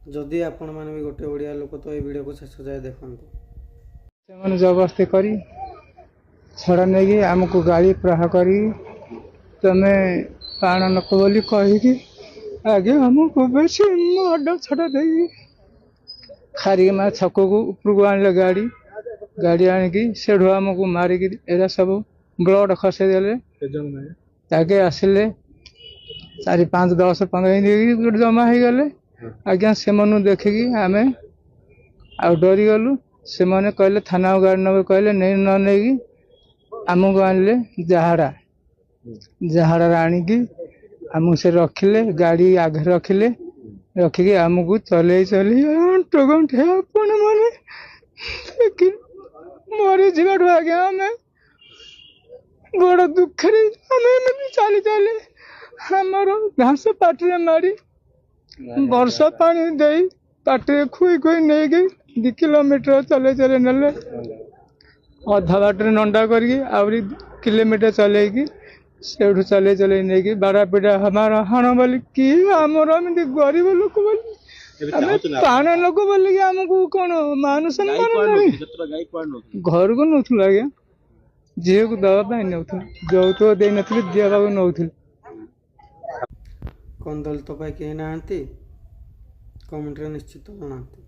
जदि आपण मैंने भी गोटे ओडिया लोक तो ये वीडियो को शेष जाए देखते से जबरदस्ती करी छड़ा नहीं आमको गाड़ी प्रहार करी तुम्हें प्राण नक बोली कहीकि आगे हमको बेस अड्डा छड़ा दे खारिक मार छक को ऊपर को आने गाड़ी गाड़ी आणिकी से आमको मारिकी एरा सब ब्लड खसेदेले ताके आसिले 4 5 10 15 गोटे जमा हो गले आज्ञा से देखिकी आम आ डरी गलु से मैंने कहले थाना गाड़ी नब कहले नहीं न नहीं आमको आनिले जहाड़ा आणिकी आमको से रखिले गाड़ी आगे रखिले रखिकी आमको चले चले अंट गंठे आपण मैंने मरी जाठ आज्ञा आम बड़ दुखे चली चली आमर घास पाटे मारी वर्षा पानी दे पाटे खुई खुई नहीं गई 2 किलोमीटर चले चले नेले अधा बाटर नंडा करके किलोमीटर चलेगी से चले चले नहीं बाड़ा पिटा हमारा हाण बोली कि आमर एमती गरीब लोक बोली पाण लोक बोलिकी आमको कौन मान सम्मान घर को नौल आज्ञा झील को दवाई नौ যৌতুକ दे नी दिया नौ कौन दलित कहीं ना कमेंट निश्चित जनाते।